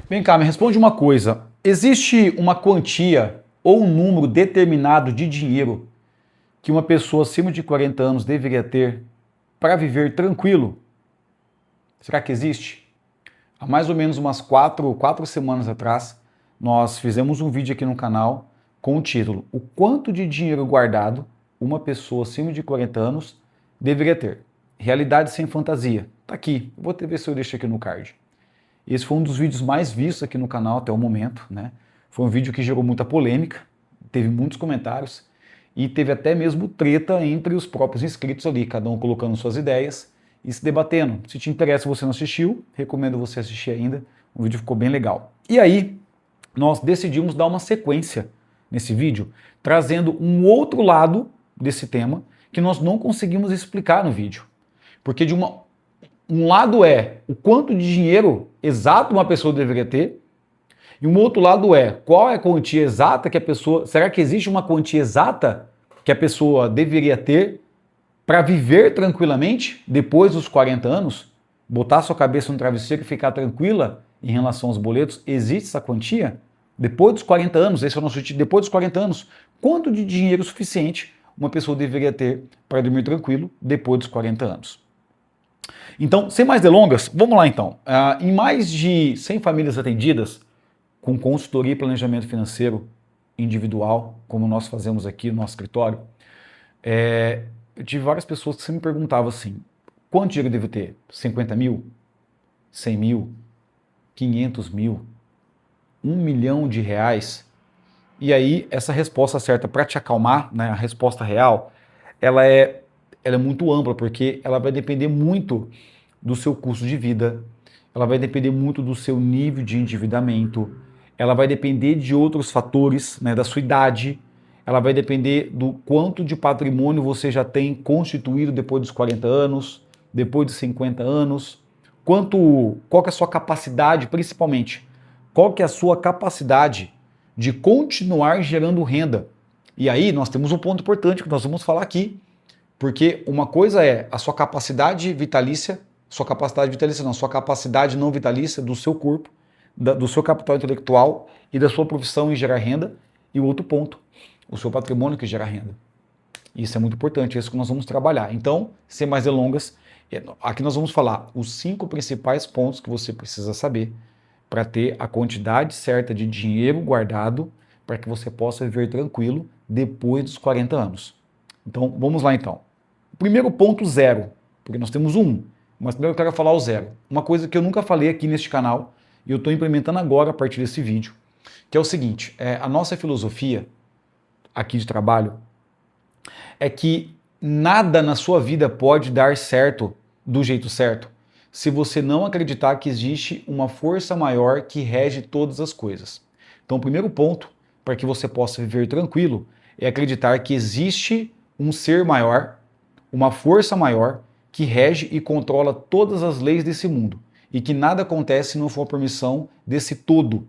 Vem cá, me responde uma coisa. Existe uma quantia ou um número determinado de dinheiro que uma pessoa acima de 40 anos deveria ter para viver tranquilo? Será que existe? Há mais ou menos umas quatro semanas atrás, nós fizemos um vídeo aqui no canal com o título O quanto de dinheiro guardado uma pessoa acima de 40 anos deveria ter? Realidade sem fantasia. Tá aqui. Vou ver se eu deixo aqui no card. Esse foi um dos vídeos mais vistos aqui no canal até o momento, né? Foi um vídeo que gerou muita polêmica, teve muitos comentários e teve até mesmo treta entre os próprios inscritos ali, cada um colocando suas ideias e se debatendo. Se te interessa e você não assistiu, recomendo você assistir ainda, o vídeo ficou bem legal. E aí, nós decidimos dar uma sequência nesse vídeo, trazendo um outro lado desse tema que nós não conseguimos explicar no vídeo. Porque um lado é o quanto de dinheiro exato uma pessoa deveria ter, e um outro lado é qual é a quantia exata que a pessoa... Será que existe uma quantia exata que a pessoa deveria ter para viver tranquilamente depois dos 40 anos? Botar sua cabeça no travesseiro e ficar tranquila em relação aos boletos? Existe essa quantia? Depois dos 40 anos, esse é o nosso título, depois dos 40 anos, quanto de dinheiro suficiente uma pessoa deveria ter para dormir tranquilo depois dos 40 anos? Então, sem mais delongas, vamos lá então. Em mais de 100 famílias atendidas, com consultoria e planejamento financeiro individual, como nós fazemos aqui no nosso escritório, eu tive várias pessoas que sempre me perguntavam assim, quanto dinheiro eu devo ter? 50 mil? 100 mil? 500 mil? 1 milhão de reais? E aí, essa resposta certa para te acalmar, né, a resposta real, ela é muito ampla, porque ela vai depender muito do seu custo de vida, ela vai depender muito do seu nível de endividamento, ela vai depender de outros fatores, né, da sua idade, ela vai depender do quanto de patrimônio você já tem constituído depois dos 40 anos, depois dos 50 anos, qual que é a sua capacidade, principalmente, qual que é a sua capacidade de continuar gerando renda. E aí nós temos um ponto importante que nós vamos falar aqui, porque uma coisa é a sua capacidade vitalícia não, sua capacidade não vitalícia do seu corpo, do seu capital intelectual e da sua profissão em gerar renda, e o outro ponto, o seu patrimônio que gera renda. Isso é muito importante, é isso que nós vamos trabalhar. Então, sem mais delongas, aqui nós vamos falar os 5 principais pontos que você precisa saber para ter a quantidade certa de dinheiro guardado para que você possa viver tranquilo depois dos 40 anos. Então, vamos lá então. Primeiro ponto, 0, porque nós temos um, mas primeiro eu quero falar o 0. Uma coisa que eu nunca falei aqui neste canal, e eu estou implementando agora a partir desse vídeo, que é o seguinte, a nossa filosofia aqui de trabalho é que nada na sua vida pode dar certo do jeito certo se você não acreditar que existe uma força maior que rege todas as coisas. Então, o primeiro ponto para que você possa viver tranquilo é acreditar que existe um ser maior, uma força maior que rege e controla todas as leis desse mundo e que nada acontece se não for permissão desse todo,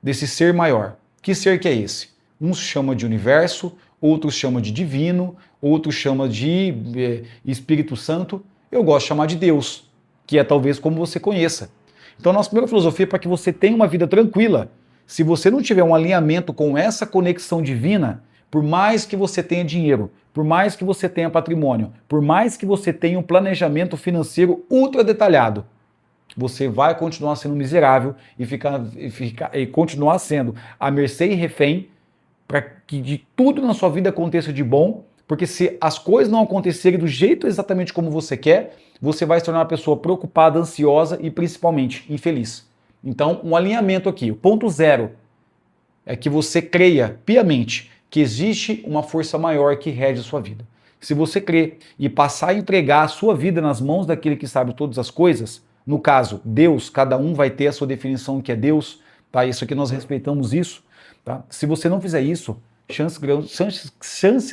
desse ser maior. Que ser que é esse? Uns chama de universo, outros chama de divino, outros chama de Espírito Santo. Eu gosto de chamar de Deus, que é talvez como você conheça. Então, a nossa primeira filosofia é para que você tenha uma vida tranquila. Se você não tiver um alinhamento com essa conexão divina, por mais que você tenha dinheiro, por mais que você tenha patrimônio, por mais que você tenha um planejamento financeiro ultra detalhado, você vai continuar sendo miserável e continuar sendo à mercê e refém para que de tudo na sua vida aconteça de bom, porque se as coisas não acontecerem do jeito exatamente como você quer, você vai se tornar uma pessoa preocupada, ansiosa e principalmente infeliz. Então, um alinhamento aqui. O ponto 0 é que você creia piamente que existe uma força maior que rege a sua vida. Se você crer e passar a entregar a sua vida nas mãos daquele que sabe todas as coisas, no caso, Deus, cada um vai ter a sua definição do que é Deus, tá? Isso aqui nós respeitamos isso, tá? Se você não fizer isso, chances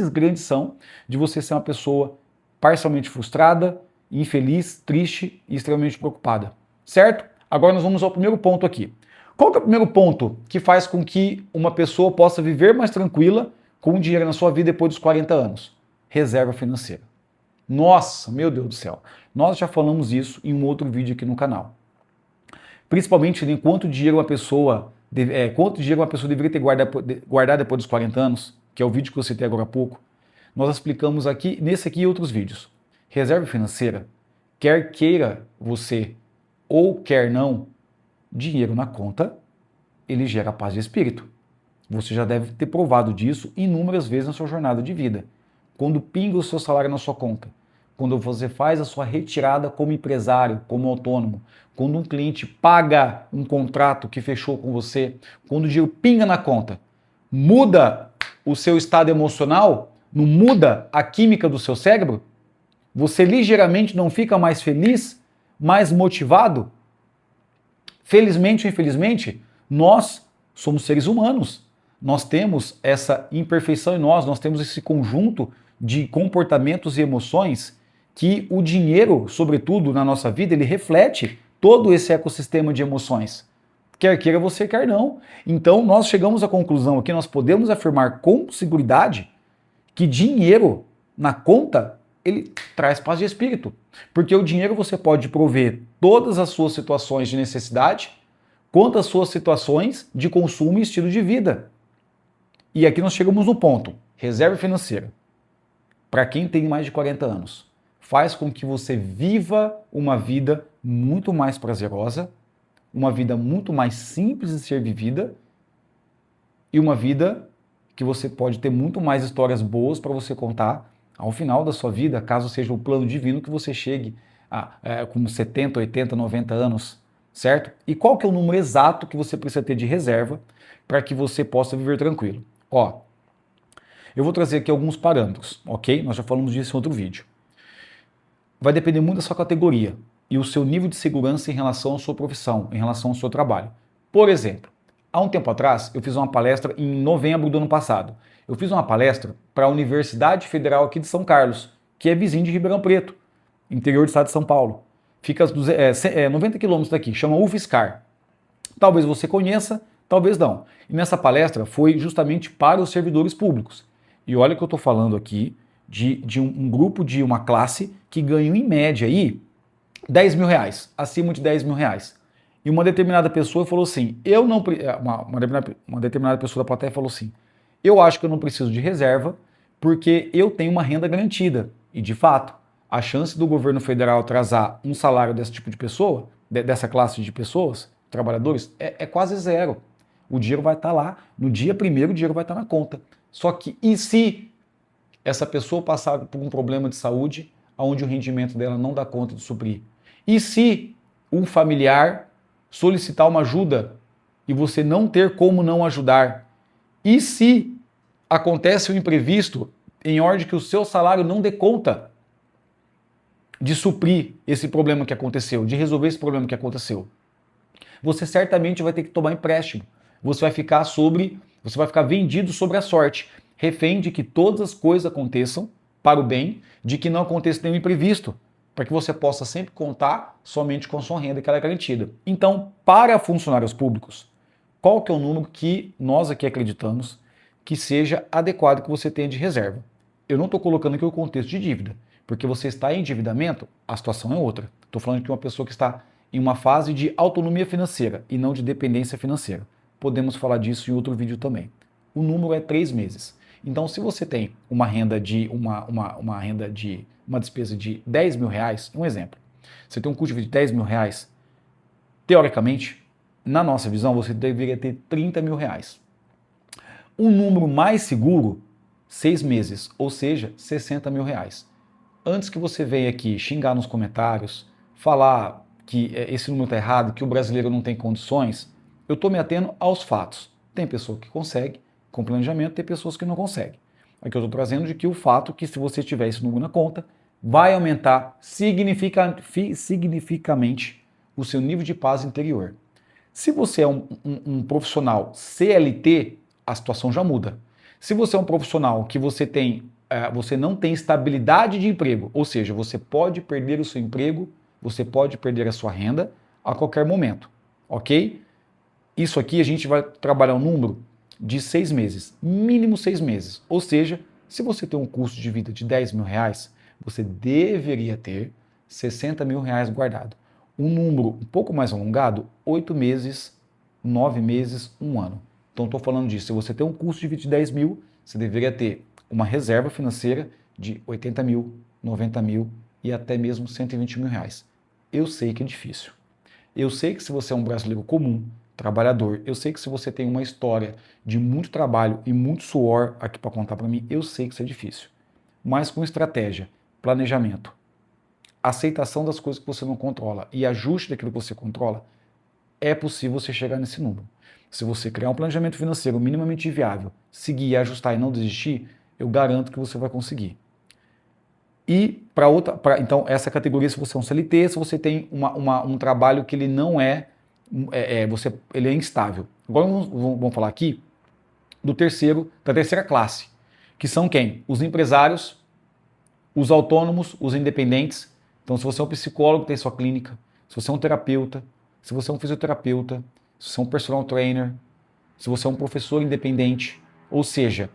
grandes são de você ser uma pessoa parcialmente frustrada, infeliz, triste e extremamente preocupada, certo? Agora nós vamos ao primeiro ponto aqui. Qual que é o primeiro ponto que faz com que uma pessoa possa viver mais tranquila com dinheiro na sua vida depois dos 40 anos? Reserva financeira. Nossa, meu Deus do céu. Nós já falamos isso em um outro vídeo aqui no canal. Principalmente em quanto dinheiro quanto dinheiro uma pessoa deveria ter guardado depois dos 40 anos, que é o vídeo que eu citei agora há pouco. Nós explicamos aqui, nesse aqui e outros vídeos. Reserva financeira, quer queira você ou quer não, dinheiro na conta, ele gera paz de espírito. Você já deve ter provado disso inúmeras vezes na sua jornada de vida. Quando pinga o seu salário na sua conta, quando você faz a sua retirada como empresário, como autônomo, quando um cliente paga um contrato que fechou com você, quando o dinheiro pinga na conta, muda o seu estado emocional, não muda a química do seu cérebro? Você ligeiramente não fica mais feliz, mais motivado? Felizmente ou infelizmente, nós somos seres humanos. Nós temos essa imperfeição em nós temos esse conjunto de comportamentos e emoções que o dinheiro, sobretudo na nossa vida, ele reflete todo esse ecossistema de emoções. Quer queira você, quer não. Então nós chegamos à conclusão aqui, nós podemos afirmar com seguridade que dinheiro na conta, ele traz paz de espírito. Porque o dinheiro você pode prover todas as suas situações de necessidade, quanto as suas situações de consumo e estilo de vida. E aqui nós chegamos no ponto, reserva financeira. Para quem tem mais de 40 anos, faz com que você viva uma vida muito mais prazerosa, uma vida muito mais simples de ser vivida e uma vida que você pode ter muito mais histórias boas para você contar ao final da sua vida, caso seja o plano divino que você chegue com 70, 80, 90 anos, certo? E qual que é o número exato que você precisa ter de reserva para que você possa viver tranquilo? Ó, eu vou trazer aqui alguns parâmetros, ok? Nós já falamos disso em outro vídeo. Vai depender muito da sua categoria e o seu nível de segurança em relação à sua profissão, em relação ao seu trabalho. Por exemplo, há um tempo atrás, eu fiz uma palestra em novembro do ano passado. Eu fiz uma palestra para a Universidade Federal aqui de São Carlos, que é vizinho de Ribeirão Preto, interior do estado de São Paulo. Fica a 90 quilômetros daqui, chama UFSCar. Talvez você conheça, talvez não. E nessa palestra foi justamente para os servidores públicos. E olha que eu estou falando aqui de um grupo, de uma classe que ganham em média aí 10 mil reais, acima de 10 mil reais. E uma determinada pessoa falou assim, uma determinada pessoa da plateia falou assim, eu acho que eu não preciso de reserva porque eu tenho uma renda garantida. E de fato, a chance do governo federal atrasar um salário desse tipo de pessoa, dessa classe de pessoas, trabalhadores, é quase zero. O dinheiro vai estar lá, no dia primeiro o dinheiro vai estar na conta. Só que e se essa pessoa passar por um problema de saúde onde o rendimento dela não dá conta de suprir? E se um familiar solicitar uma ajuda e você não ter como não ajudar? E se acontece um imprevisto em ordem que o seu salário não dê conta de suprir esse problema que aconteceu, de resolver esse problema que aconteceu? Você certamente vai ter que tomar empréstimo. Você vai ficar vendido sobre a sorte, refém de que todas as coisas aconteçam para o bem, de que não aconteça nenhum imprevisto, para que você possa sempre contar somente com a sua renda que ela é garantida. Então, para funcionários públicos, qual que é o número que nós aqui acreditamos que seja adequado que você tenha de reserva? Eu não estou colocando aqui o contexto de dívida, porque você está em endividamento, a situação é outra. Estou falando de uma pessoa que está em uma fase de autonomia financeira e não de dependência financeira. Podemos falar disso em outro vídeo também. O número é 3 meses. Então, se você tem uma renda de uma despesa de 10 mil reais, um exemplo, você tem um custo de 10 mil reais, teoricamente, na nossa visão, você deveria ter 30 mil reais. Um número mais seguro, 6 meses, ou seja, 60 mil reais. Antes que você venha aqui xingar nos comentários, falar que esse número está errado, que o brasileiro não tem condições, eu estou me atendo aos fatos. Tem pessoa que consegue, com planejamento, tem pessoas que não conseguem. Aqui eu estou trazendo de que o fato que se você tiver esse número na conta, vai aumentar significativamente o seu nível de paz interior. Se você é um profissional CLT, a situação já muda. Se você é um profissional que você não tem estabilidade de emprego, ou seja, você pode perder o seu emprego, você pode perder a sua renda a qualquer momento, ok? Isso aqui a gente vai trabalhar um número de 6 meses, mínimo 6 meses. Ou seja, se você tem um custo de vida de 10 mil reais, você deveria ter 60 mil reais guardado. Um número um pouco mais alongado, 8 meses, 9 meses, 1 ano. Então estou falando disso, se você tem um custo de 10 mil, você deveria ter uma reserva financeira de 80 mil, 90 mil e até mesmo 120 mil reais. Eu sei que é difícil. Eu sei que se você é um brasileiro comum, trabalhador, eu sei que se você tem uma história de muito trabalho e muito suor aqui para contar para mim, eu sei que isso é difícil. Mas com estratégia, planejamento, aceitação das coisas que você não controla e ajuste daquilo que você controla, é possível você chegar nesse número. Se você criar um planejamento financeiro minimamente viável, seguir, ajustar e não desistir, eu garanto que você vai conseguir. E então essa categoria, se você é um CLT, se você tem um trabalho que ele não ele é instável. Agora vamos falar aqui da terceira classe, que são quem? Os empresários, os autônomos, os independentes. Então, se você é um psicólogo, tem sua clínica, se você é um terapeuta, se você é um fisioterapeuta, se você é um personal trainer, se você é um professor independente, ou seja,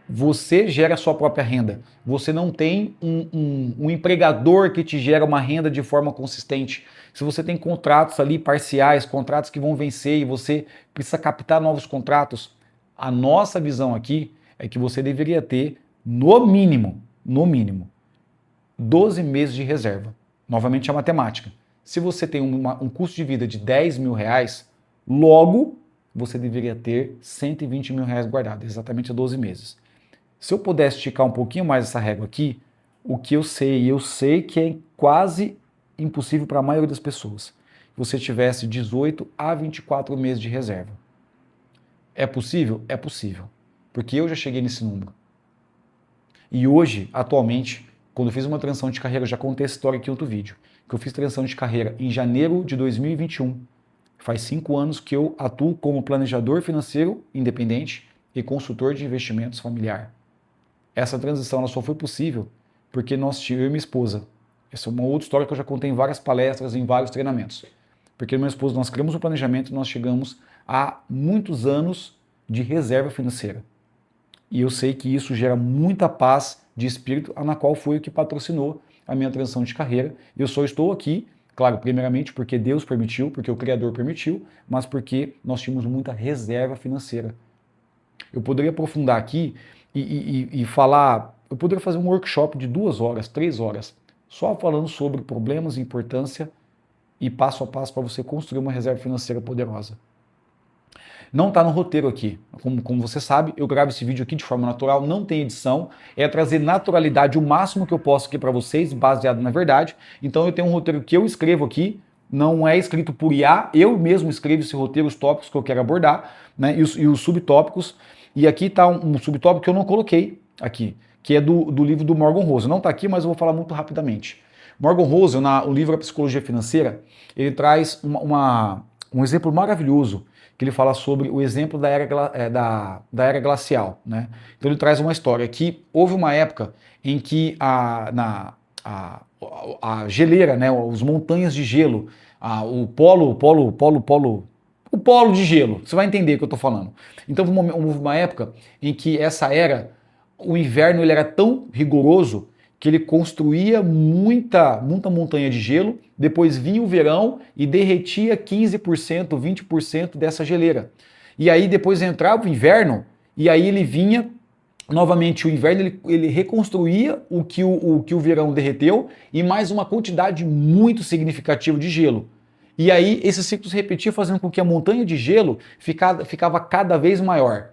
você gera a sua própria renda. Você não tem um empregador que te gera uma renda de forma consistente. Se você tem contratos ali parciais, contratos que vão vencer e você precisa captar novos contratos, a nossa visão aqui é que você deveria ter, no mínimo, 12 meses de reserva. Novamente a matemática. Se você tem um custo de vida de 10 mil reais, logo você deveria ter 120 mil reais guardado, exatamente a 12 meses. Se eu pudesse esticar um pouquinho mais essa régua aqui, o que eu sei que é quase impossível para a maioria das pessoas, você tivesse 18 a 24 meses de reserva. É possível? É possível, porque eu já cheguei nesse número. E hoje, atualmente, quando eu fiz uma transição de carreira, eu já contei essa história aqui em outro vídeo, que eu fiz transição de carreira em janeiro de 2021. Faz 5 anos que eu atuo como planejador financeiro independente e consultor de investimentos familiar. Essa transição ela só foi possível porque eu e minha esposa. Essa é uma outra história que eu já contei em várias palestras, em vários treinamentos. Porque minha esposa, nós criamos um planejamento e nós chegamos a muitos anos de reserva financeira. E eu sei que isso gera muita paz de espírito, na qual foi o que patrocinou a minha transição de carreira. Eu só estou aqui, claro, primeiramente porque Deus permitiu, porque o Criador permitiu, mas porque nós tínhamos muita reserva financeira. Eu poderia aprofundar aqui e falar, eu poderia fazer um workshop de 2 horas, 3 horas, só falando sobre problemas, importância e passo a passo para você construir uma reserva financeira poderosa. Não está no roteiro aqui. Como você sabe, eu gravo esse vídeo aqui de forma natural, não tem edição, é trazer naturalidade o máximo que eu posso aqui para vocês, baseado na verdade. Então eu tenho um roteiro que eu escrevo aqui, não é escrito por IA, eu mesmo escrevo esse roteiro, os tópicos que eu quero abordar, né, e os subtópicos. E aqui está um subtópico que eu não coloquei aqui, que é do livro do Morgan Housel. Não está aqui, mas eu vou falar muito rapidamente. Morgan Housel, no livro A Psicologia Financeira, ele traz um exemplo maravilhoso, que ele fala sobre o exemplo da era glacial, né? Então ele traz uma história que houve uma época em que a geleira, né, as montanhas de gelo, o polo de gelo, você vai entender o que eu estou falando. Então houve uma época em que o inverno ele era tão rigoroso que ele construía muita montanha de gelo, depois vinha o verão e derretia 15%, 20% dessa geleira. E aí depois entrava o inverno e aí ele vinha, novamente o inverno, ele reconstruía o que o verão derreteu e mais uma quantidade muito significativa de gelo. E aí esse ciclo se repetia, fazendo com que a montanha de gelo ficava cada vez maior.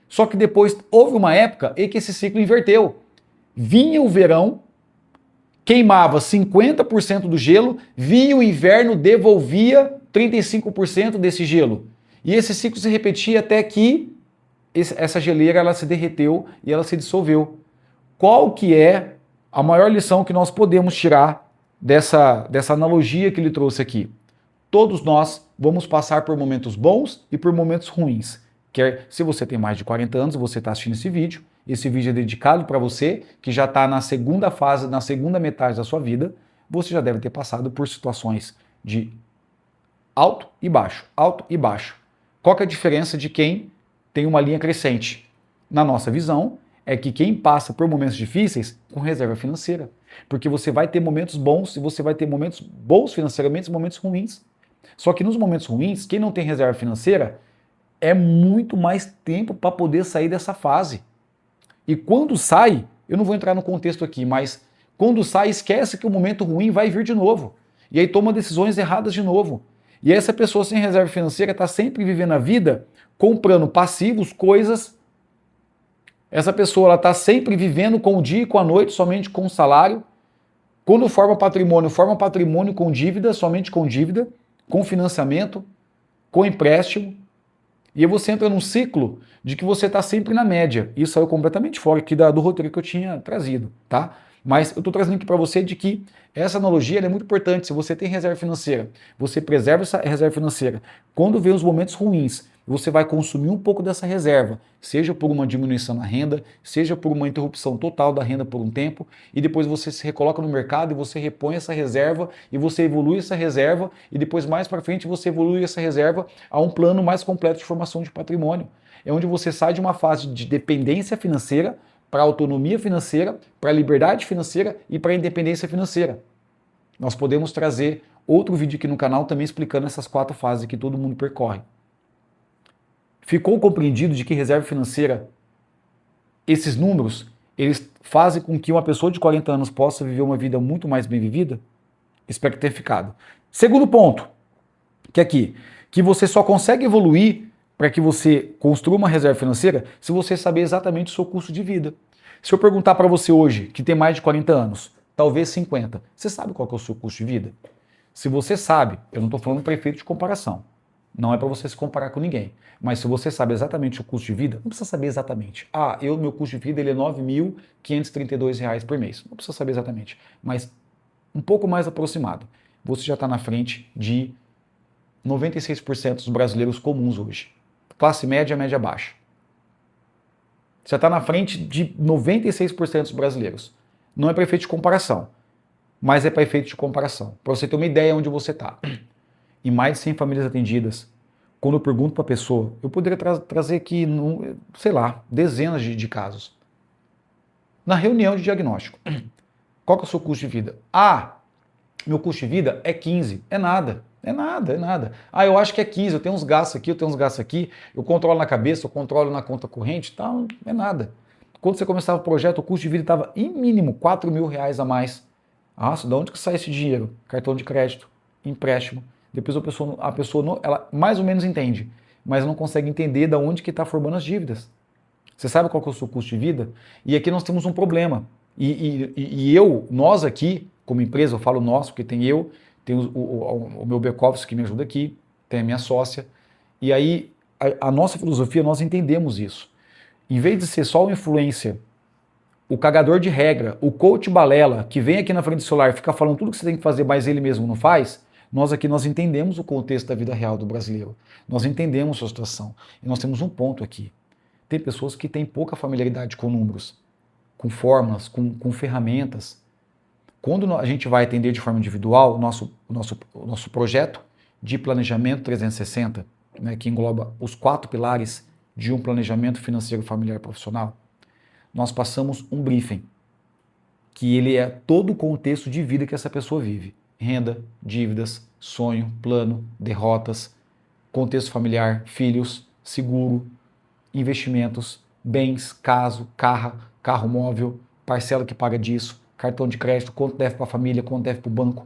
Só que depois houve uma época em que esse ciclo inverteu. Vinha o verão, queimava 50% do gelo, vinha o inverno, devolvia 35% desse gelo. E esse ciclo se repetia até que essa geleira ela se derreteu e ela se dissolveu. Qual que é a maior lição que nós podemos tirar dessa analogia que ele trouxe aqui? Todos nós vamos passar por momentos bons e por momentos ruins. Se você tem mais de 40 anos, você está assistindo esse vídeo é dedicado para você, que já está na segunda fase, na segunda metade da sua vida, você já deve ter passado por situações de alto e baixo, alto e baixo. Qual que é a diferença de quem tem uma linha crescente? Na nossa visão, é que quem passa por momentos difíceis com reserva financeira. Porque você vai ter momentos bons e você vai ter momentos bons financeiramente e momentos ruins. Só que nos momentos ruins, quem não tem reserva financeira é muito mais tempo para poder sair dessa fase. E quando sai, eu não vou entrar no contexto aqui, mas quando sai, esquece que o momento ruim vai vir de novo. E aí toma decisões erradas de novo. E essa pessoa sem reserva financeira está sempre vivendo a vida comprando passivos, coisas. Essa pessoa está sempre vivendo com o dia e com a noite, somente com o salário. Quando forma patrimônio com dívida, somente com dívida, com financiamento, com empréstimo. E aí você entra num ciclo de que você está sempre na média. Isso saiu completamente fora aqui do roteiro que eu tinha trazido, tá? Mas eu estou trazendo aqui para você de que essa analogia é muito importante. Se você tem reserva financeira, você preserva essa reserva financeira. Quando vem os momentos ruins, você vai consumir um pouco dessa reserva, seja por uma diminuição na renda, seja por uma interrupção total da renda por um tempo, e depois você se recoloca no mercado e você repõe essa reserva e você evolui essa reserva e depois mais para frente você evolui essa reserva a um plano mais completo de formação de patrimônio. É onde você sai de uma fase de dependência financeira para autonomia financeira, para liberdade financeira e para independência financeira. Nós podemos trazer outro vídeo aqui no canal também explicando essas 4 fases que todo mundo percorre. Ficou compreendido de que reserva financeira, esses números, eles fazem com que uma pessoa de 40 anos possa viver uma vida muito mais bem vivida? Espero que tenha ficado. Segundo ponto, que é aqui, que você só consegue evoluir para que você construa uma reserva financeira se você saber exatamente o seu custo de vida. Se eu perguntar para você hoje, que tem mais de 40 anos, talvez 50, você sabe qual que é o seu custo de vida? Se você sabe, eu não estou falando para efeito de comparação, não é para você se comparar com ninguém, mas se você sabe exatamente o custo de vida, não precisa saber exatamente. Meu custo de vida ele é R$ 9.532 por mês. Não precisa saber exatamente, mas um pouco mais aproximado. Você já está na frente de 96% dos brasileiros comuns hoje. Classe média, média baixa. Você está na frente de 96% dos brasileiros. Não é para efeito de comparação, mas é para efeito de comparação. Para você ter uma ideia onde você está. Em mais de 100 famílias atendidas, quando eu pergunto para a pessoa, eu poderia trazer aqui, sei lá, dezenas de casos. Na reunião de diagnóstico, qual que é o seu custo de vida? Meu custo de vida é 15. É nada. Eu acho que é 15, eu tenho uns gastos aqui, eu controlo na cabeça, eu controlo na conta corrente, tal, é nada. Quando você começava o projeto, o custo de vida estava em mínimo R$ 4.000 a mais. De onde que sai esse dinheiro? Cartão de crédito, empréstimo. Depois a pessoa ela mais ou menos entende, mas não consegue entender de onde que está formando as dívidas. Você sabe qual que é o seu custo de vida? E aqui nós temos um problema. Nós aqui, como empresa, eu falo nós, porque tem eu, tem o meu back-office que me ajuda aqui, tem a minha sócia. E aí, a nossa filosofia, nós entendemos isso. Em vez de ser só o influencer, o cagador de regra, o coach balela, que vem aqui na frente do celular e fica falando tudo que você tem que fazer, mas ele mesmo não faz, nós entendemos o contexto da vida real do brasileiro. Nós entendemos a sua situação. E nós temos um ponto aqui. Tem pessoas que têm pouca familiaridade com números, com fórmulas, com ferramentas. Quando a gente vai atender de forma individual, o nosso projeto de planejamento 360, né, que engloba os 4 pilares de um planejamento financeiro familiar profissional, nós passamos um briefing, que ele é todo o contexto de vida que essa pessoa vive. Renda, dívidas, sonho, plano, derrotas, contexto familiar, filhos, seguro, investimentos, bens, carro móvel, parcela que paga disso, cartão de crédito, quanto deve para a família, quanto deve para o banco.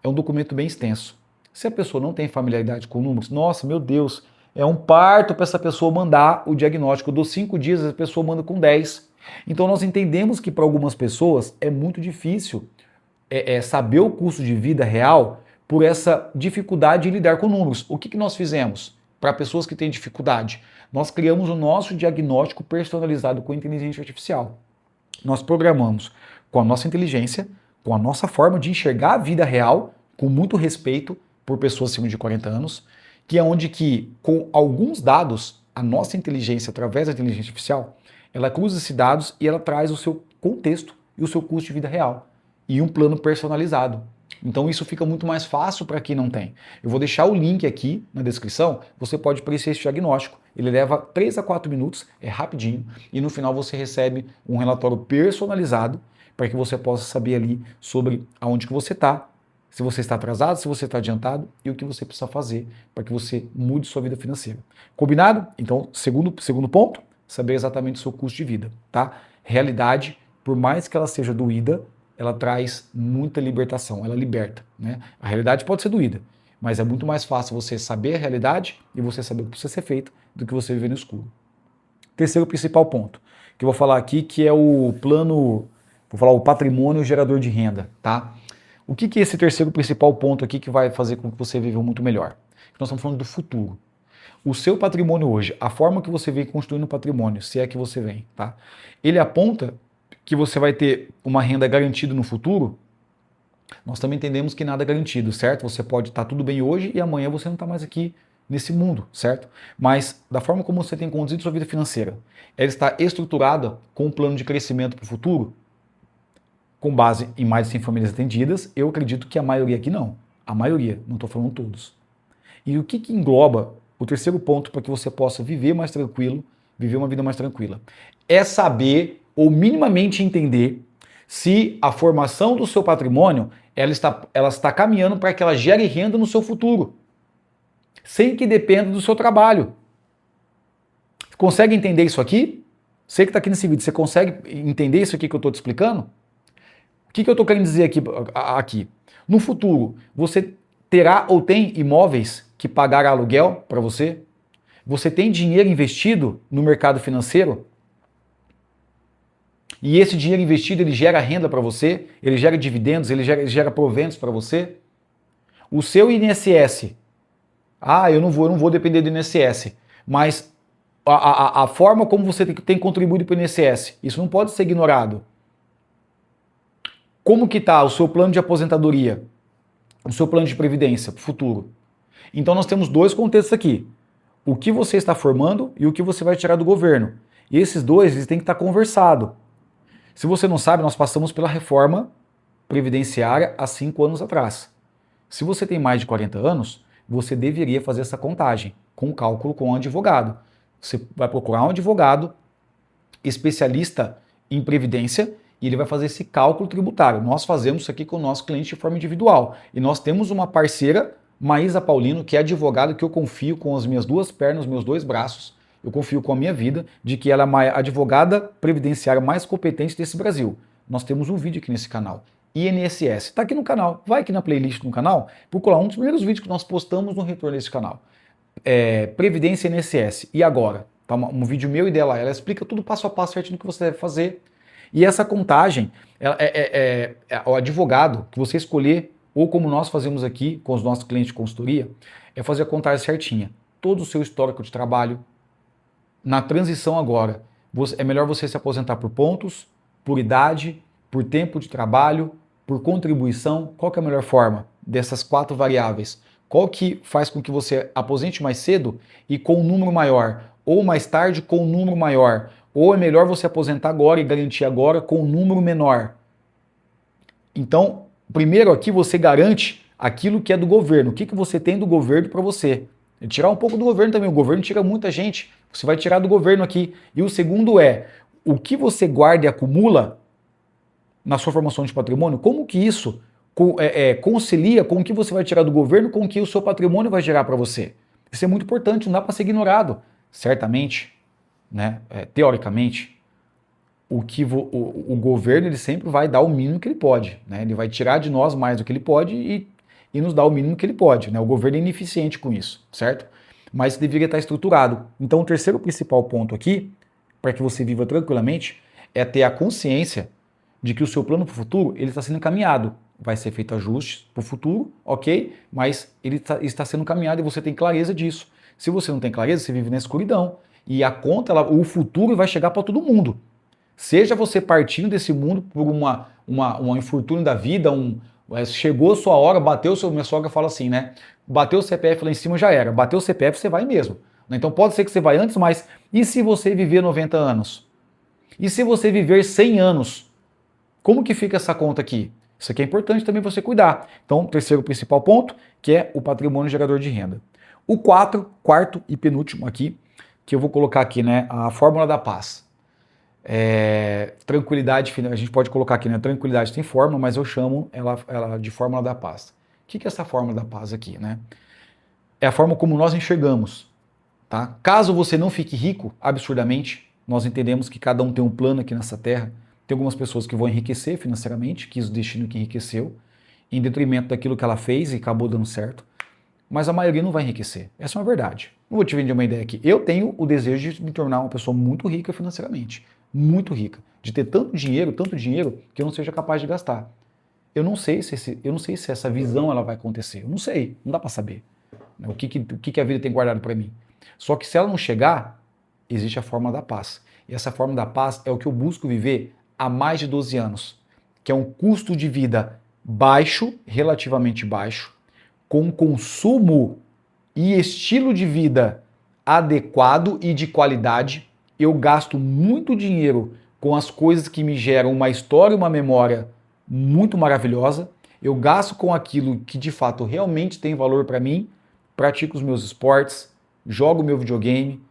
É um documento bem extenso. Se a pessoa não tem familiaridade com números, nossa, meu Deus, é um parto para essa pessoa mandar o diagnóstico. Eu dou 5 dias, a pessoa manda com 10. Então nós entendemos que para algumas pessoas é muito difícil saber o custo de vida real por essa dificuldade de lidar com números. O que nós fizemos para pessoas que têm dificuldade? Nós criamos o nosso diagnóstico personalizado com inteligência artificial. Nós programamos com a nossa inteligência, com a nossa forma de enxergar a vida real, com muito respeito por pessoas acima de 40 anos, que é onde que, com alguns dados, a nossa inteligência, através da inteligência artificial, ela cruza esses dados e ela traz o seu contexto e o seu custo de vida real. E um plano personalizado. Então isso fica muito mais fácil para quem não tem. Eu vou deixar o link aqui na descrição, você pode preencher esse diagnóstico. Ele leva 3 a 4 minutos, é rapidinho, e no final você recebe um relatório personalizado para que você possa saber ali sobre aonde que você está, se você está atrasado, se você está adiantado e o que você precisa fazer para que você mude sua vida financeira. Combinado? Então, segundo ponto, saber exatamente o seu custo de vida, tá? Realidade, por mais que ela seja doída, ela traz muita libertação, ela liberta, né? A realidade pode ser doída, mas é muito mais fácil você saber a realidade e você saber o que precisa ser feito do que você viver no escuro. Terceiro principal ponto, que eu vou falar aqui, que é o plano, vou falar o patrimônio gerador de renda, tá? O que é esse terceiro principal ponto aqui que vai fazer com que você viva muito melhor? Nós estamos falando do futuro. O seu patrimônio hoje, a forma que você vem construindo o patrimônio, se é que você vem, tá? Ele aponta que você vai ter uma renda garantida no futuro. Nós também entendemos que nada é garantido, certo? Você pode estar tudo bem hoje e amanhã você não está mais aqui nesse mundo, certo? Mas da forma como você tem conduzido sua vida financeira, ela está estruturada com um plano de crescimento para o futuro, com base em mais de 100 famílias atendidas. Eu acredito que a maioria aqui não. A maioria, não estou falando todos. E o que engloba o terceiro ponto para que você possa viver mais tranquilo, viver uma vida mais tranquila? É saber ou minimamente entender se a formação do seu patrimônio ela está caminhando para que ela gere renda no seu futuro, sem que dependa do seu trabalho. Consegue entender isso aqui? Você que está aqui nesse vídeo, você consegue entender isso aqui que eu estou te explicando? O que eu estou querendo dizer aqui? No futuro, você terá ou tem imóveis que pagar aluguel para você? Você tem dinheiro investido no mercado financeiro? E esse dinheiro investido, ele gera renda para você? Ele gera dividendos? Ele gera proventos para você? O seu INSS, eu não vou depender do INSS, mas a forma como você tem contribuído para o INSS, isso não pode ser ignorado. Como que está o seu plano de aposentadoria, o seu plano de previdência para o futuro? Então nós temos dois contextos aqui. O que você está formando e o que você vai tirar do governo. E esses dois eles têm que estar conversados. Se você não sabe, nós passamos pela reforma previdenciária há 5 anos atrás. Se você tem mais de 40 anos, você deveria fazer essa contagem, com cálculo com um advogado. Você vai procurar um advogado especialista em previdência e ele vai fazer esse cálculo tributário. Nós fazemos isso aqui com o nosso cliente de forma individual. E nós temos uma parceira, Maísa Paulino, que é advogada, que eu confio com as minhas 2 pernas, os meus 2 braços, eu confio com a minha vida, de que ela é a advogada previdenciária mais competente desse Brasil. Nós temos um vídeo aqui nesse canal. INSS, está aqui no canal, vai aqui na playlist no canal, procura um dos primeiros vídeos que nós postamos no retorno desse canal. Previdência INSS, e agora? Tá um vídeo meu e dela, ela explica tudo passo a passo certinho do que você deve fazer. E essa contagem, o advogado que você escolher, ou como nós fazemos aqui com os nossos clientes de consultoria, é fazer a contagem certinha. Todo o seu histórico de trabalho. Na transição agora, é melhor você se aposentar por pontos, por idade, por tempo de trabalho, por contribuição. Qual que é a melhor forma dessas 4 variáveis? Qual que faz com que você aposente mais cedo e com um número maior? Ou mais tarde com um número maior? Ou é melhor você aposentar agora e garantir agora com um número menor? Então, primeiro aqui você garante aquilo que é do governo. O que você tem do governo para você? E tirar um pouco do governo também. O governo tira muita gente. Você vai tirar do governo aqui. E o segundo é, o que você guarda e acumula na sua formação de patrimônio, como que isso concilia com o que você vai tirar do governo, com o que o seu patrimônio vai gerar para você? Isso é muito importante, não dá para ser ignorado. Certamente, né, teoricamente, o governo ele sempre vai dar o mínimo que ele pode, né? Ele vai tirar de nós mais do que ele pode e nos dar o mínimo que ele pode, né? O governo é ineficiente com isso, certo? Mas deveria estar estruturado. Então o terceiro principal ponto aqui, para que você viva tranquilamente, é ter a consciência de que o seu plano para o futuro ele está sendo encaminhado. Vai ser feito ajustes para o futuro, ok? Mas ele está sendo encaminhado e você tem clareza disso. Se você não tem clareza, você vive na escuridão. E a conta, o futuro vai chegar para todo mundo. Seja você partindo desse mundo por um infortúnio da vida, chegou a sua hora, minha sogra fala assim, né? Bateu o CPF lá em cima, já era. Bateu o CPF, você vai mesmo. Então pode ser que você vai antes, mas e se você viver 90 anos? E se você viver 100 anos? Como que fica essa conta aqui? Isso aqui é importante também você cuidar. Então, terceiro principal ponto, que é o patrimônio gerador de renda. O quarto e penúltimo aqui, que eu vou colocar aqui, né, a fórmula da paz. Tranquilidade, a gente pode colocar aqui, né, tranquilidade tem fórmula, mas eu chamo ela de fórmula da paz. O que é essa fórmula da paz aqui, né? É a forma como nós enxergamos, tá? Caso você não fique rico absurdamente, nós entendemos que cada um tem um plano aqui nessa terra. Tem algumas pessoas que vão enriquecer financeiramente, quis o destino que enriqueceu, em detrimento daquilo que ela fez e acabou dando certo. Mas a maioria não vai enriquecer. Essa é uma verdade. Não vou te vender uma ideia aqui. Eu tenho o desejo de me tornar uma pessoa muito rica financeiramente. Muito rica. De ter tanto dinheiro, que eu não seja capaz de gastar. Eu não sei se essa visão ela vai acontecer. Eu não sei. Não dá para saber. O que a vida tem guardado para mim. Só que se ela não chegar, existe a fórmula da paz. E essa fórmula da paz é o que eu busco viver há mais de 12 anos. Que é um custo de vida baixo, relativamente baixo, com consumo e estilo de vida adequado e de qualidade. Eu gasto muito dinheiro com as coisas que me geram uma história e uma memória muito maravilhosa. Eu gasto com aquilo que de fato realmente tem valor para mim, pratico os meus esportes, jogo meu videogame,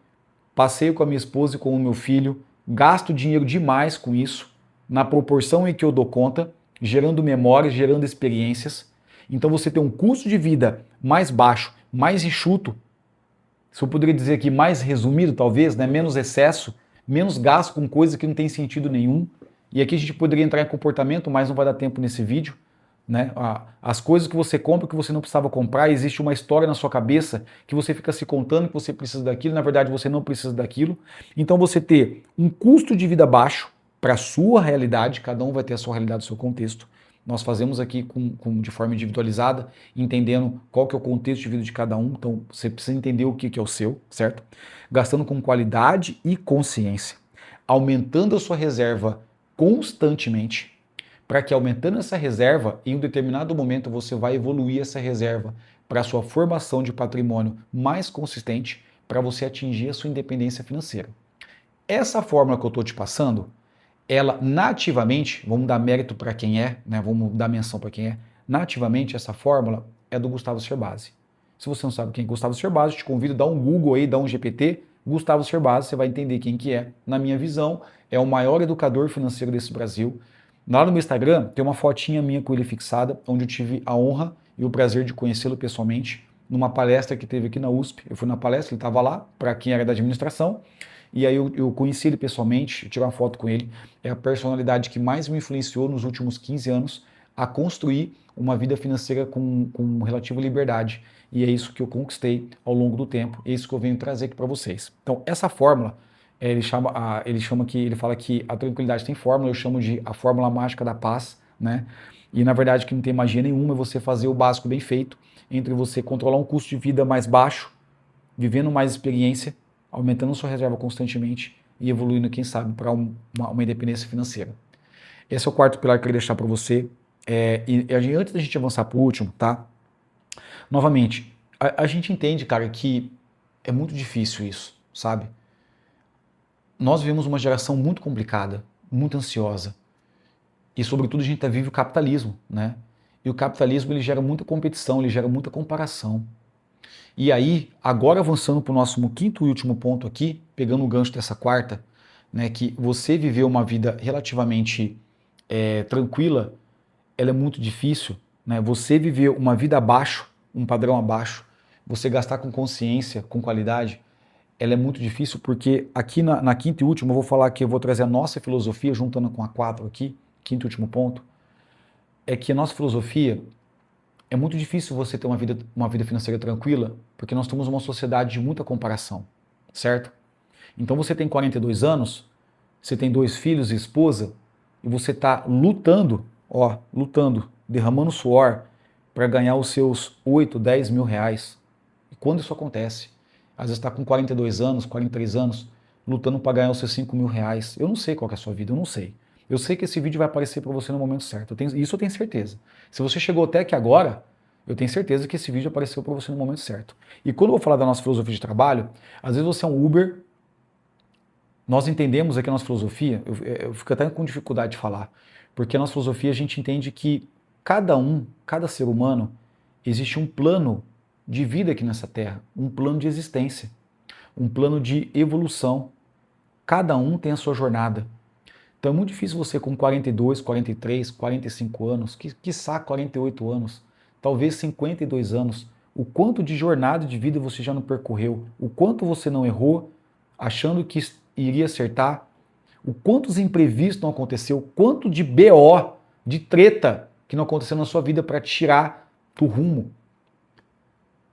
passeio com a minha esposa e com o meu filho, gasto dinheiro demais com isso, na proporção em que eu dou conta, gerando memórias, gerando experiências. Então você tem um custo de vida mais baixo, mais enxuto, se eu poderia dizer aqui mais resumido talvez, né? Menos excesso, menos gasto com coisas que não tem sentido nenhum. E aqui a gente poderia entrar em comportamento, mas não vai dar tempo nesse vídeo. Né? As coisas que você compra que você não precisava comprar, existe uma história na sua cabeça que você fica se contando que você precisa daquilo, na verdade você não precisa daquilo. Então você ter um custo de vida baixo para a sua realidade, cada um vai ter a sua realidade, o seu contexto. Nós fazemos aqui de forma individualizada, entendendo qual que é o contexto de vida de cada um. Então você precisa entender o que é o seu, certo? Gastando com qualidade e consciência. Aumentando a sua reserva constantemente, para que aumentando essa reserva, em um determinado momento você vai evoluir essa reserva para a sua formação de patrimônio mais consistente, para você atingir a sua independência financeira. Essa fórmula que eu estou te passando, ela nativamente, vamos dar mérito para quem é, né? Vamos dar menção para quem é, nativamente essa fórmula é do Gustavo Cerbasi. Se você não sabe quem é Gustavo Cerbasi, te convido a dar um Google aí, dar um GPT, Gustavo Cerbasi, você vai entender quem que é. Na minha visão, é o maior educador financeiro desse Brasil. Lá no meu Instagram tem uma fotinha minha com ele fixada, onde eu tive a honra e o prazer de conhecê-lo pessoalmente, numa palestra que teve aqui na USP. Eu fui na palestra, ele estava lá, para quem era da administração, e aí eu conheci ele pessoalmente, tirei uma foto com ele. É a personalidade que mais me influenciou nos últimos 15 anos a construir uma vida financeira com relativa liberdade. E é isso que eu conquistei ao longo do tempo, é isso que eu venho trazer aqui para vocês. Então, essa fórmula, ele fala que a tranquilidade tem fórmula, eu chamo de a fórmula mágica da paz, né? E na verdade que não tem magia nenhuma, é você fazer o básico bem feito, entre você controlar um custo de vida mais baixo, vivendo mais experiência, aumentando sua reserva constantemente e evoluindo, quem sabe, para uma independência financeira. Esse é o quarto pilar que eu queria deixar para você. Antes da gente avançar para o último, tá? Novamente, a gente entende, cara, que é muito difícil isso, sabe? Nós vivemos uma geração muito complicada, muito ansiosa. E, sobretudo, a gente vive o capitalismo, né? E o capitalismo, ele gera muita competição, ele gera muita comparação. E aí, agora avançando para o nosso quinto e último ponto aqui, pegando o gancho dessa quarta, né, que você viver uma vida relativamente tranquila, ela é muito difícil, né? Você viver uma vida abaixo, um padrão abaixo, você gastar com consciência, com qualidade, ela é muito difícil porque aqui na quinta e última eu vou falar que eu vou trazer a nossa filosofia, juntando com a 4 aqui, quinto e último ponto, é que a nossa filosofia é muito difícil você ter uma vida financeira tranquila, porque nós temos uma sociedade de muita comparação, certo? Então você tem 42 anos, você tem 2 filhos e esposa, e você está lutando, derramando suor para ganhar os seus 8, 10 mil reais. E quando isso acontece? Às vezes está com 42 anos, 43 anos, lutando para ganhar os seus 5 mil reais. Eu não sei qual que é a sua vida, eu não sei. Eu sei que esse vídeo vai aparecer para você no momento certo. Isso eu tenho certeza. Se você chegou até aqui agora, eu tenho certeza que esse vídeo apareceu para você no momento certo. E quando eu vou falar da nossa filosofia de trabalho, às vezes você é um Uber, nós entendemos aqui a nossa filosofia, eu fico até com dificuldade de falar, porque a nossa filosofia a gente entende que cada ser humano, existe um plano de vida aqui nessa Terra, um plano de existência, um plano de evolução. Cada um tem a sua jornada. Então é muito difícil você com 42, 43, 45 anos, quiçá 48 anos, talvez 52 anos, o quanto de jornada de vida você já não percorreu, o quanto você não errou achando que iria acertar, o quantos imprevistos não aconteceu, o quanto de BO, de treta que não aconteceu na sua vida para tirar do rumo.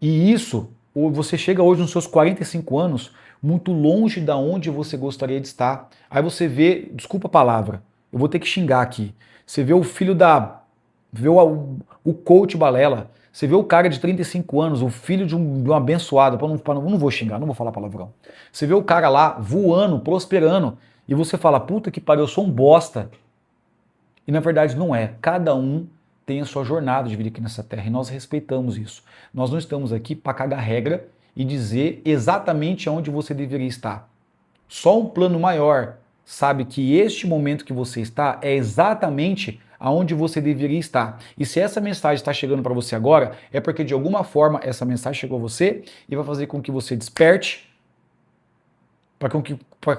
E isso, você chega hoje nos seus 45 anos, muito longe da onde você gostaria de estar. Aí você vê, desculpa a palavra, eu vou ter que xingar aqui. Você vê o filho vê o coach balela, você vê o cara de 35 anos, o filho de um abençoado, não vou xingar, não vou falar palavrão. Você vê o cara lá voando, prosperando, e você fala, puta que pariu, eu sou um bosta. E na verdade não é. Cada um tem a sua jornada de vida aqui nessa terra e nós respeitamos isso. Nós não estamos aqui para cagar regra e dizer exatamente aonde você deveria estar. Só um plano maior sabe que este momento que você está é exatamente aonde você deveria estar. E se essa mensagem está chegando para você agora, é porque de alguma forma essa mensagem chegou a você e vai fazer com que você desperte,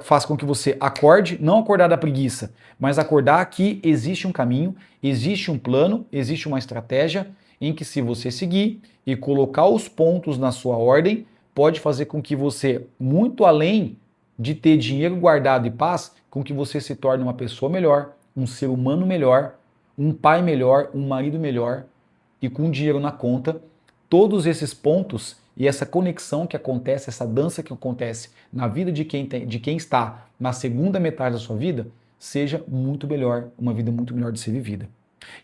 faça com que você acorde, não acordar da preguiça, mas acordar que existe um caminho, existe um plano, existe uma estratégia em que se você seguir e colocar os pontos na sua ordem, pode fazer com que você, muito além de ter dinheiro guardado e paz, com que você se torne uma pessoa melhor, um ser humano melhor, um pai melhor, um marido melhor e com dinheiro na conta. Todos esses pontos e essa conexão que acontece, essa dança que acontece na vida de quem está na segunda metade da sua vida, seja muito melhor, uma vida muito melhor de ser vivida.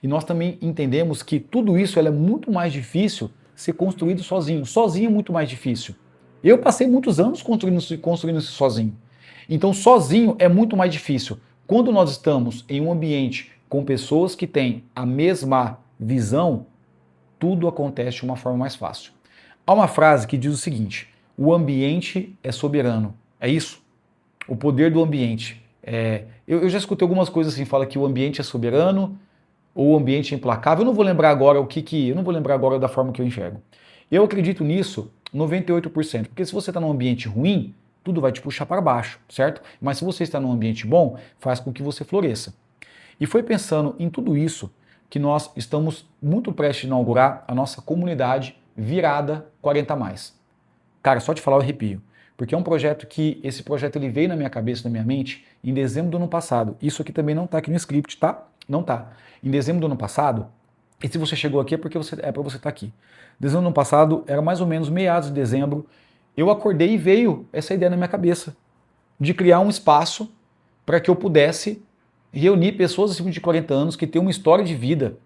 E nós também entendemos que tudo isso é muito mais difícil ser construído sozinho. Sozinho é muito mais difícil. Eu passei muitos anos construindo isso sozinho. Então, sozinho é muito mais difícil. Quando nós estamos em um ambiente com pessoas que têm a mesma visão, tudo acontece de uma forma mais fácil. Há uma frase que diz o seguinte: o ambiente é soberano. É isso? O poder do ambiente. Eu já escutei algumas coisas assim, fala que o ambiente é soberano ou o ambiente é implacável. Eu não vou lembrar agora eu não vou lembrar agora da forma que eu enxergo. Eu acredito nisso 98%, porque se você está num ambiente ruim, tudo vai te puxar para baixo, certo? Mas se você está num ambiente bom, faz com que você floresça. E foi pensando em tudo isso que nós estamos muito prestes a inaugurar a nossa comunidade Virada 40+. Cara, só te falar eu arrepio, porque é um projeto que, esse projeto ele veio na minha cabeça, na minha mente, em dezembro do ano passado. Isso aqui também não está aqui no script, tá? Não tá. Em dezembro do ano passado, e se você chegou aqui é porque é para você estar aqui. Dezembro do ano passado, era mais ou menos meados de dezembro, eu acordei e veio essa ideia na minha cabeça, de criar um espaço para que eu pudesse reunir pessoas acima de 40 anos que têm uma história de vida.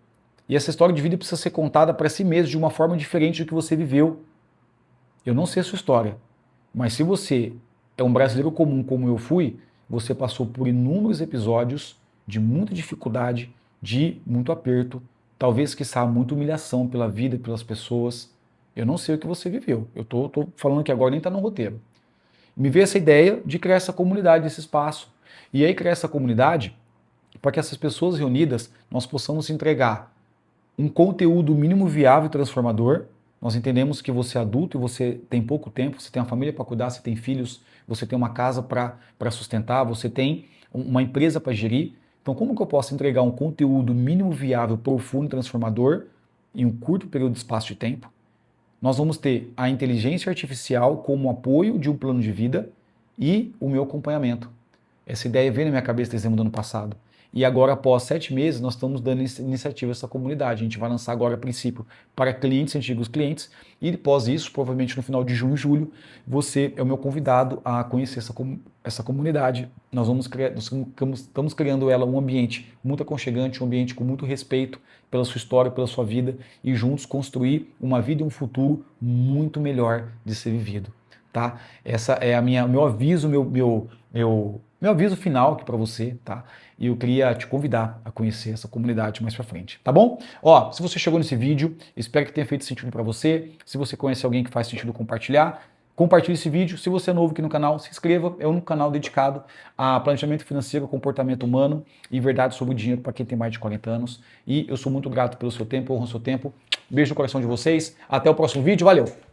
E essa história de vida precisa ser contada para si mesmo de uma forma diferente do que você viveu. Eu não sei a sua história, mas se você é um brasileiro comum como eu fui, você passou por inúmeros episódios de muita dificuldade, de muito aperto, talvez quiçá muita humilhação pela vida, pelas pessoas. Eu não sei o que você viveu. Eu tô falando que agora nem está no roteiro. Me veio essa ideia de criar essa comunidade, esse espaço. E aí criar essa comunidade para que essas pessoas reunidas nós possamos entregar um conteúdo mínimo viável e transformador. Nós entendemos que você é adulto e você tem pouco tempo, você tem uma família para cuidar, você tem filhos, você tem uma casa para sustentar, você tem uma empresa para gerir. Então, como que eu posso entregar um conteúdo mínimo viável, profundo e transformador em um curto período de espaço de tempo? Nós vamos ter a inteligência artificial como apoio de um plano de vida e o meu acompanhamento. Essa ideia veio na minha cabeça em dezembro do ano passado. E agora, após 7 meses, nós estamos dando iniciativa a essa comunidade. A gente vai lançar agora, a princípio, para clientes, antigos clientes, e após isso, provavelmente no final de junho e julho, você é o meu convidado a conhecer essa comunidade. Nós estamos criando ela um ambiente muito aconchegante, um ambiente com muito respeito pela sua história, pela sua vida, e juntos construir uma vida e um futuro muito melhor de ser vivido. Tá? Essa é meu aviso, meu aviso final aqui para você, tá? E eu queria te convidar a conhecer essa comunidade mais para frente, tá bom? Ó, se você chegou nesse vídeo, espero que tenha feito sentido para você. Se você conhece alguém que faz sentido compartilhar, Compartilhe esse vídeo. Se você é novo aqui no canal, se inscreva. É um canal dedicado a planejamento financeiro, comportamento humano e verdade sobre o dinheiro para quem tem mais de 40 anos. E eu sou muito grato pelo seu tempo, honro o seu tempo. Beijo no coração de vocês. Até o próximo vídeo. Valeu!